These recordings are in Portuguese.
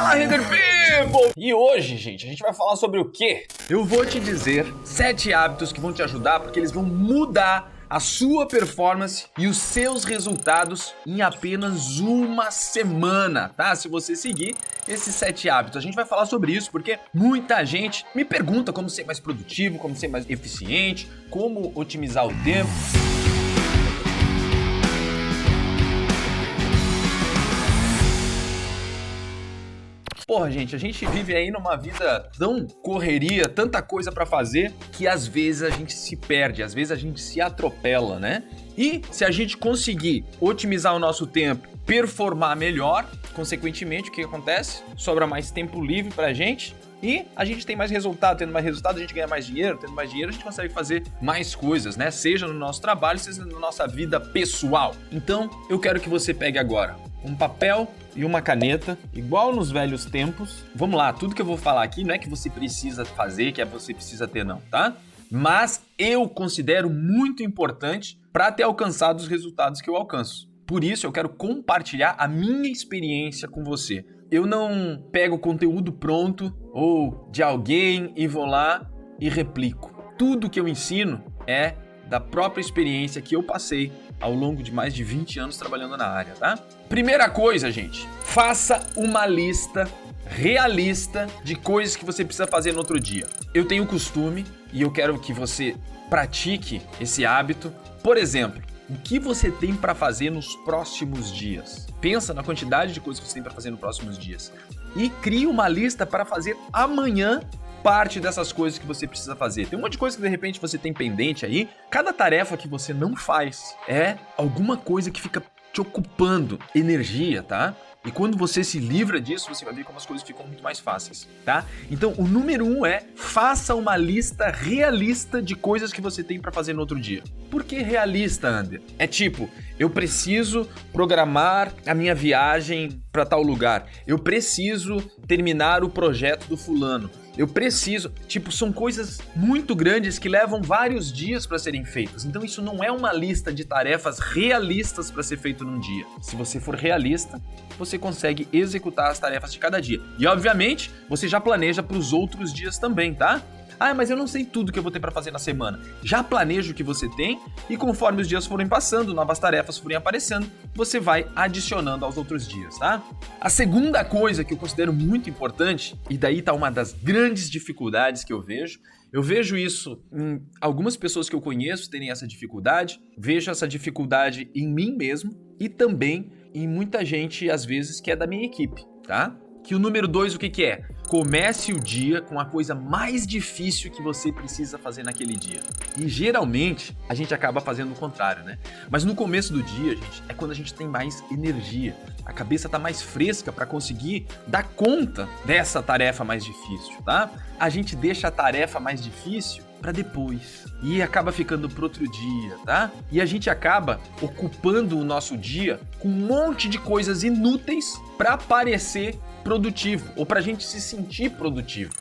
Fala, Render People! E hoje, gente, a gente vai falar sobre o quê? Eu vou te dizer 7 hábitos que vão te ajudar porque eles vão mudar a sua performance e os seus resultados em apenas uma semana, tá? Se você seguir esses 7 hábitos. A gente vai falar sobre isso porque muita gente me pergunta como ser mais produtivo, como ser mais eficiente, como otimizar o tempo. Porra, gente, a gente vive aí numa vida tão correria, tanta coisa pra fazer, que às vezes a gente se perde, às vezes a gente se atropela, né? E se a gente conseguir otimizar o nosso tempo, performar melhor, consequentemente, o que acontece? Sobra mais tempo livre pra gente e a gente tem mais resultado. Tendo mais resultado, a gente ganha mais dinheiro. Tendo mais dinheiro, a gente consegue fazer mais coisas, né? Seja no nosso trabalho, seja na nossa vida pessoal. Então, eu quero que você pegue agora um papel e uma caneta, igual nos velhos tempos. Vamos lá, tudo que eu vou falar aqui não é que você precisa fazer, que você precisa ter não, tá? Mas eu considero muito importante para ter alcançado os resultados que eu alcanço. Por isso, eu quero compartilhar a minha experiência com você. Eu não pego conteúdo pronto ou de alguém e vou lá e replico. Tudo que eu ensino é da própria experiência que eu passei ao longo de mais de 20 anos trabalhando na área, tá? Primeira coisa, gente, faça uma lista realista de coisas que você precisa fazer no outro dia. Eu tenho costume e eu quero que você pratique esse hábito. Por exemplo, o que você tem para fazer nos próximos dias? Pensa na quantidade de coisas que você tem para fazer nos próximos dias e crie uma lista para fazer amanhã parte dessas coisas que você precisa fazer. Tem um monte de coisa que de repente você tem pendente aí. Cada tarefa que você não faz é alguma coisa que fica te ocupando energia, tá? E quando você se livra disso, você vai ver como as coisas ficam muito mais fáceis, tá? Então, o número 1 é faça uma lista realista de coisas que você tem para fazer no outro dia. Por que realista, Ander? É tipo, eu preciso programar a minha viagem para tal lugar. Eu preciso terminar o projeto do fulano. Eu preciso... Tipo, são coisas muito grandes que levam vários dias para serem feitas. Então, isso não é uma lista de tarefas realistas para ser feito num dia. Se você for realista, você consegue executar as tarefas de cada dia. E, obviamente, você já planeja para os outros dias também, tá? Ah, mas eu não sei tudo que eu vou ter para fazer na semana. Já planeja o que você tem e conforme os dias forem passando, novas tarefas forem aparecendo, você vai adicionando aos outros dias, tá? A segunda coisa que eu considero muito importante, e daí tá uma das grandes dificuldades que eu vejo isso em algumas pessoas que eu conheço terem essa dificuldade, vejo essa dificuldade em mim mesmo e também em muita gente, às vezes, que é da minha equipe, tá? Que o número 2, o que é? Comece o dia com a coisa mais difícil que você precisa fazer naquele dia. E geralmente a gente acaba fazendo o contrário, né? Mas no começo do dia, gente, é quando a gente tem mais energia. A cabeça tá mais fresca para conseguir dar conta dessa tarefa mais difícil, tá? A gente deixa a tarefa mais difícil para depois e acaba ficando pro outro dia, tá? E a gente acaba ocupando o nosso dia com um monte de coisas inúteis para parecer produtivo ou pra gente se sentir produtivo.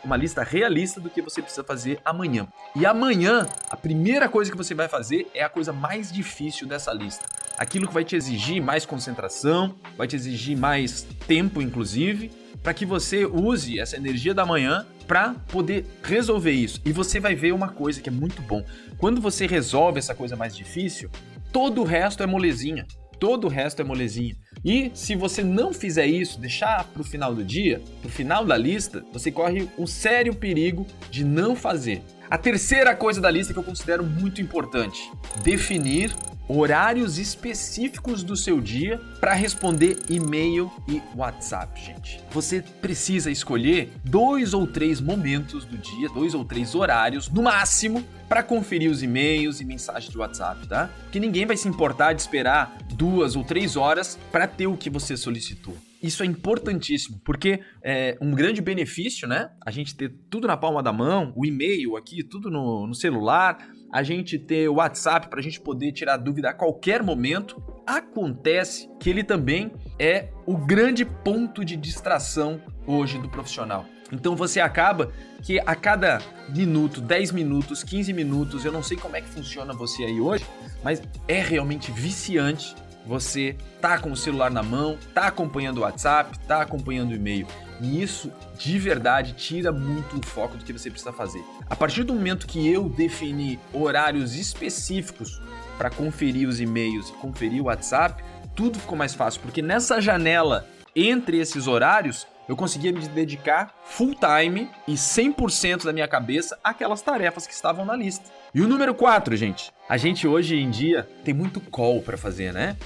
Uma lista realista do que você precisa fazer amanhã. E amanhã, a primeira coisa que você vai fazer é a coisa mais difícil dessa lista. Aquilo que vai te exigir mais concentração, vai te exigir mais tempo, inclusive, para que você use essa energia da manhã para poder resolver isso. E você vai ver uma coisa que é muito bom. Quando você resolve essa coisa mais difícil, todo o resto é molezinha. Todo o resto é molezinha. E se você não fizer isso, deixar para o final do dia, para o final da lista, você corre um sério perigo de não fazer. A terceira coisa da lista que eu considero muito importante: definir horários específicos do seu dia para responder e-mail e WhatsApp, gente. Você precisa escolher 2 ou 3 momentos do dia, 2 ou 3 horários, no máximo, para conferir os e-mails e mensagens de WhatsApp, tá? Porque ninguém vai se importar de esperar 2 ou 3 horas para ter o que você solicitou. Isso é importantíssimo, porque é um grande benefício, né? A gente ter tudo na palma da mão, o e-mail aqui, tudo no celular, a gente ter o WhatsApp para a gente poder tirar dúvida a qualquer momento. Acontece que ele também é o grande ponto de distração hoje do profissional. Então você acaba que a cada minuto, 10 minutos, 15 minutos, eu não sei como é que funciona você aí hoje, mas é realmente viciante você tá com o celular na mão, tá acompanhando o WhatsApp, tá acompanhando o e-mail. E isso, de verdade, tira muito o foco do que você precisa fazer. A partir do momento que eu defini horários específicos para conferir os e-mails e conferir o WhatsApp, tudo ficou mais fácil, porque nessa janela entre esses horários, eu conseguia me dedicar full time e 100% da minha cabeça àquelas tarefas que estavam na lista. E o número 4, gente. A gente hoje em dia tem muito call para fazer, né?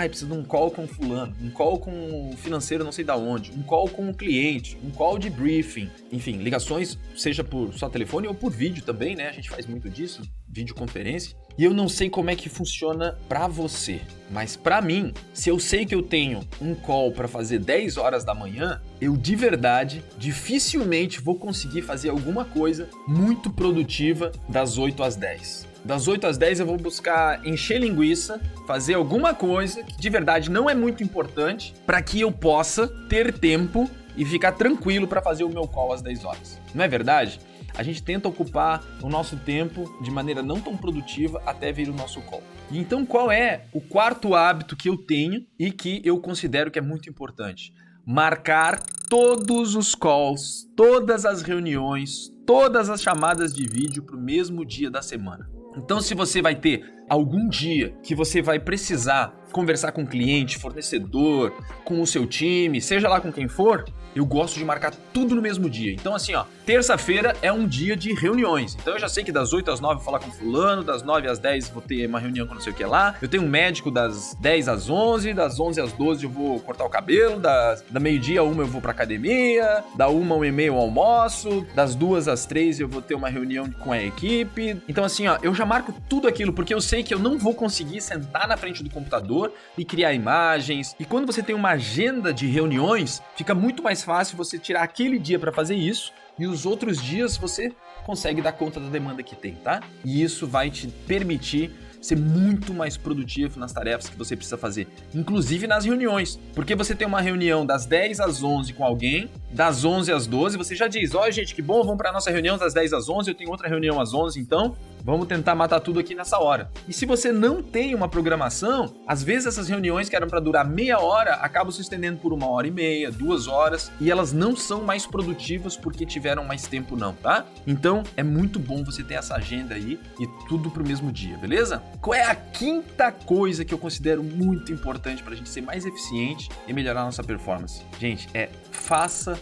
Precisa de um call com fulano, um call com o financeiro não sei da onde, um call com o cliente, um call de briefing. Enfim, ligações, seja por só telefone ou por vídeo também, né? A gente faz muito disso, videoconferência. E eu não sei como é que funciona pra você, mas pra mim, se eu sei que eu tenho um call pra fazer 10 horas da manhã, eu de verdade dificilmente vou conseguir fazer alguma coisa muito produtiva das 8 às 10. Das 8 às 10 eu vou buscar encher linguiça, fazer alguma coisa que de verdade não é muito importante para que eu possa ter tempo e ficar tranquilo para fazer o meu call às 10 horas. Não é verdade? A gente tenta ocupar o nosso tempo de maneira não tão produtiva até vir o nosso call. E então qual é o quarto hábito que eu tenho e que eu considero que é muito importante? Marcar todos os calls, todas as reuniões, todas as chamadas de vídeo para o mesmo dia da semana. Então, se você vai ter algum dia que você vai precisar conversar com cliente, fornecedor, com o seu time, seja lá com quem for, eu gosto de marcar tudo no mesmo dia. Então assim, terça-feira é um dia de reuniões. Então eu já sei que das 8 às 9 eu vou falar com fulano, das 9 às 10 vou ter uma reunião com não sei o que lá. Eu tenho um médico das 10 às 11, das 11 às 12 eu vou cortar o cabelo, da meio-dia a 1 eu vou pra academia, da 1 ao e-mail eu almoço, das 2 às 3 eu vou ter uma reunião com a equipe. Então assim, eu já marco tudo aquilo porque eu sei que eu não vou conseguir sentar na frente do computador e criar imagens. E quando você tem uma agenda de reuniões, fica muito mais fácil você tirar aquele dia para fazer isso e os outros dias você consegue dar conta da demanda que tem, tá? E isso vai te permitir ser muito mais produtivo nas tarefas que você precisa fazer, inclusive nas reuniões, porque você tem uma reunião das 10 às 11 com alguém, das 11 às 12, você já diz, gente, que bom, vamos para nossa reunião das 10 às 11, eu tenho outra reunião às 11, então vamos tentar matar tudo aqui nessa hora. E se você não tem uma programação, às vezes essas reuniões que eram para durar meia hora, acabam se estendendo por 1h30, 2 horas, e elas não são mais produtivas porque tiveram mais tempo não, tá? Então é muito bom você ter essa agenda aí e tudo pro mesmo dia, beleza? Qual é a quinta coisa que eu considero muito importante pra gente ser mais eficiente e melhorar a nossa performance? Gente, faça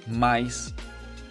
mais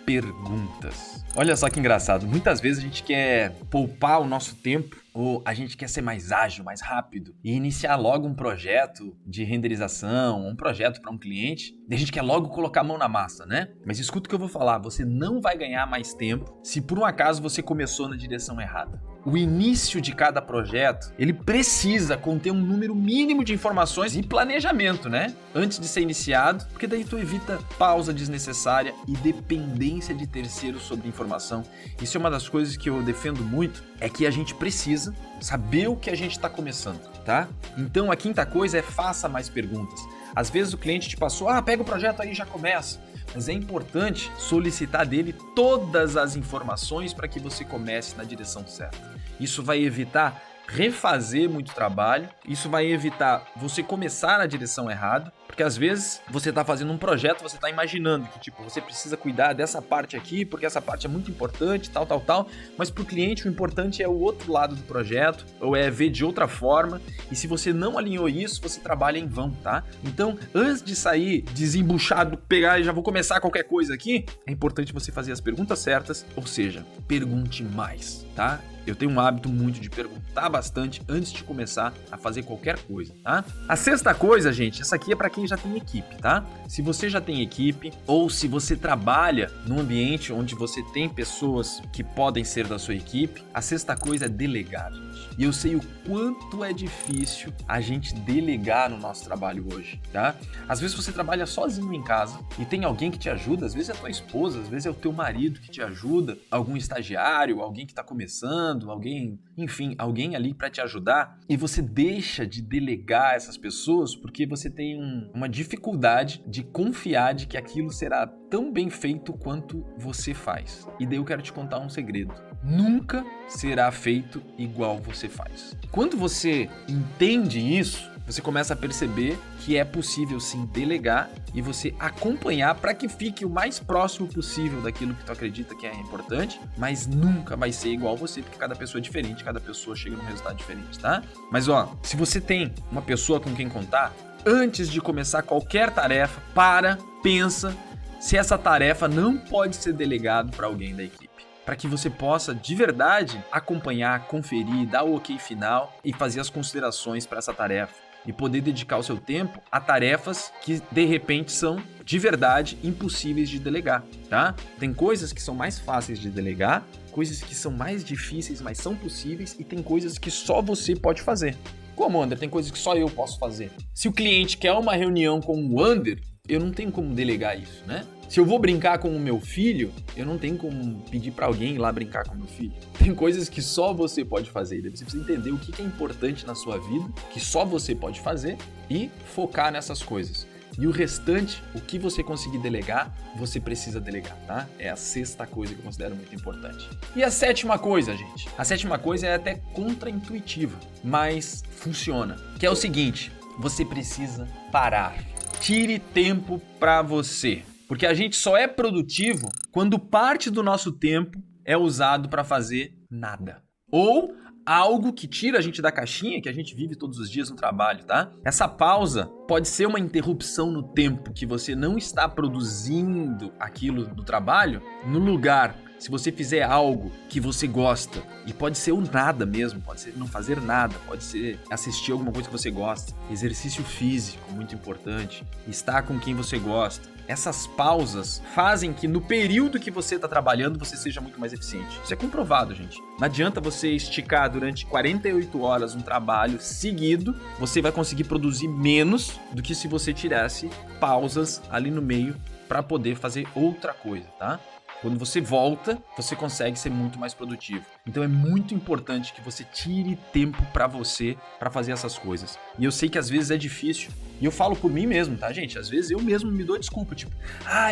perguntas. Olha só que engraçado, muitas vezes a gente quer poupar o nosso tempo ou a gente quer ser mais ágil, mais rápido e iniciar logo um projeto de renderização, um projeto para um cliente, e a gente quer logo colocar a mão na massa, né? Mas escuta o que eu vou falar, você não vai ganhar mais tempo se por um acaso você começou na direção errada. O início de cada projeto, ele precisa conter um número mínimo de informações e planejamento, né? Antes de ser iniciado, porque daí tu evita pausa desnecessária e dependência de terceiros sobre informação. Isso é uma das coisas que eu defendo muito, é que a gente precisa saber o que a gente está começando, tá? Então a quinta coisa é faça mais perguntas. Às vezes o cliente te passou, pega o projeto aí e já começa. Mas é importante solicitar dele todas as informações para que você comece na direção certa. Isso vai evitar refazer muito trabalho, isso vai evitar você começar na direção errada, porque às vezes você está fazendo um projeto, você está imaginando que você precisa cuidar dessa parte aqui, porque essa parte é muito importante, tal, mas para o cliente o importante é o outro lado do projeto, ou é ver de outra forma, e se você não alinhou isso, você trabalha em vão, tá? Então, antes de sair desembuchado, pegar e já vou começar qualquer coisa aqui, é importante você fazer as perguntas certas, ou seja, pergunte mais, tá? Eu tenho um hábito muito de perguntar bastante antes de começar a fazer qualquer coisa, tá? A sexta coisa, gente, essa aqui é para quem já tem equipe, tá? Se você já tem equipe ou se você trabalha num ambiente onde você tem pessoas que podem ser da sua equipe, a sexta coisa é delegar, gente. E eu sei o quanto é difícil a gente delegar no nosso trabalho hoje, tá? Às vezes você trabalha sozinho em casa e tem alguém que te ajuda, às vezes é a tua esposa, às vezes é o teu marido que te ajuda, algum estagiário, alguém que tá começando, alguém, enfim, alguém ali para te ajudar, e você deixa de delegar essas pessoas porque você tem uma dificuldade de confiar de que aquilo será tão bem feito quanto você faz. E daí eu quero te contar um segredo. Nunca será feito igual você faz. Quando você entende isso, você começa a perceber que é possível sim delegar e você acompanhar para que fique o mais próximo possível daquilo que tu acredita que é importante, mas nunca vai ser igual você, porque cada pessoa é diferente, cada pessoa chega num resultado diferente, tá? Mas ó, se você tem uma pessoa com quem contar, antes de começar qualquer tarefa, pensa se essa tarefa não pode ser delegado para alguém da equipe, para que você possa de verdade acompanhar, conferir, dar o ok final e fazer as considerações para essa tarefa e poder dedicar o seu tempo a tarefas que de repente são de verdade impossíveis de delegar, tá? Tem coisas que são mais fáceis de delegar, coisas que são mais difíceis, mas são possíveis, e tem coisas que só você pode fazer. Como, Ander? Tem coisas que só eu posso fazer. Se o cliente quer uma reunião com o Ander, eu não tenho como delegar isso, né? Se eu vou brincar com o meu filho, eu não tenho como pedir pra alguém ir lá brincar com o meu filho. Tem coisas que só você pode fazer. Você precisa entender o que é importante na sua vida, que só você pode fazer, e focar nessas coisas. E o restante, o que você conseguir delegar, você precisa delegar, tá? É a sexta coisa que eu considero muito importante. E a sétima coisa, gente? A sétima coisa é até contraintuitiva, mas funciona. Que é o seguinte, você precisa parar. Tire tempo pra você. Porque a gente só é produtivo quando parte do nosso tempo é usado para fazer nada. Ou algo que tira a gente da caixinha que a gente vive todos os dias no trabalho, tá? Essa pausa pode ser uma interrupção no tempo que você não está produzindo aquilo do trabalho no lugar. Se você fizer algo que você gosta, e pode ser o nada mesmo, pode ser não fazer nada, pode ser assistir alguma coisa que você gosta, exercício físico, muito importante, estar com quem você gosta. Essas pausas fazem que no período que você está trabalhando, você seja muito mais eficiente. Isso é comprovado, gente. Não adianta você esticar durante 48 horas um trabalho seguido, você vai conseguir produzir menos do que se você tirasse pausas ali no meio para poder fazer outra coisa, tá? Quando você volta, você consegue ser muito mais produtivo. Então é muito importante que você tire tempo pra você, pra fazer essas coisas. E eu sei que às vezes é difícil. E eu falo por mim mesmo, tá, gente? Às vezes eu mesmo me dou desculpa, tipo,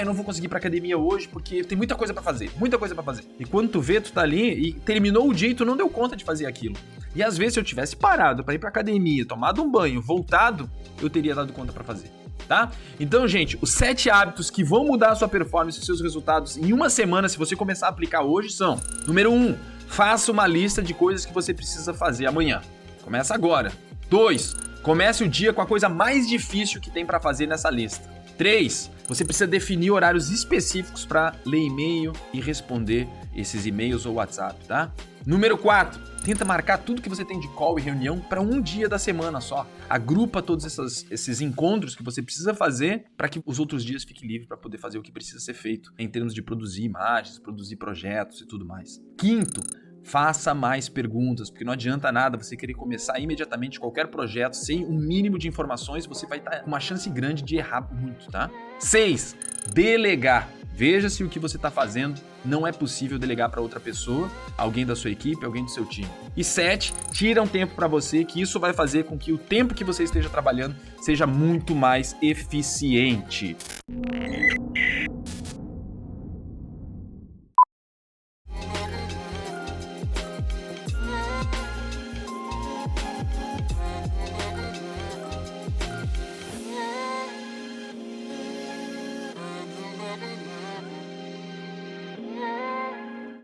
eu não vou conseguir ir pra academia hoje porque tem muita coisa pra fazer, muita coisa pra fazer. E quando tu vê, tu tá ali e terminou o dia e tu não deu conta de fazer aquilo. E às vezes se eu tivesse parado pra ir pra academia, tomado um banho, voltado, eu teria dado conta pra fazer. Tá? Então, gente, os 7 hábitos que vão mudar a sua performance e seus resultados em uma semana, se você começar a aplicar hoje, são: número 1, faça uma lista de coisas que você precisa fazer amanhã. Começa agora. 2, comece o dia com a coisa mais difícil que tem para fazer nessa lista. 3, você precisa definir horários específicos para ler e-mail e responder esses e-mails ou WhatsApp, tá? Número 4, tenta marcar tudo que você tem de call e reunião para um dia da semana só. Agrupa todos esses encontros que você precisa fazer para que os outros dias fiquem livres para poder fazer o que precisa ser feito em termos de produzir imagens, produzir projetos e tudo mais. 5º, faça mais perguntas, porque não adianta nada você querer começar imediatamente qualquer projeto sem um mínimo de informações, você vai estar com uma chance grande de errar muito, tá? 6, delegar. Veja se o que você está fazendo não é possível delegar para outra pessoa, alguém da sua equipe, alguém do seu time. E 7, tira um tempo para você, que isso vai fazer com que o tempo que você esteja trabalhando seja muito mais eficiente.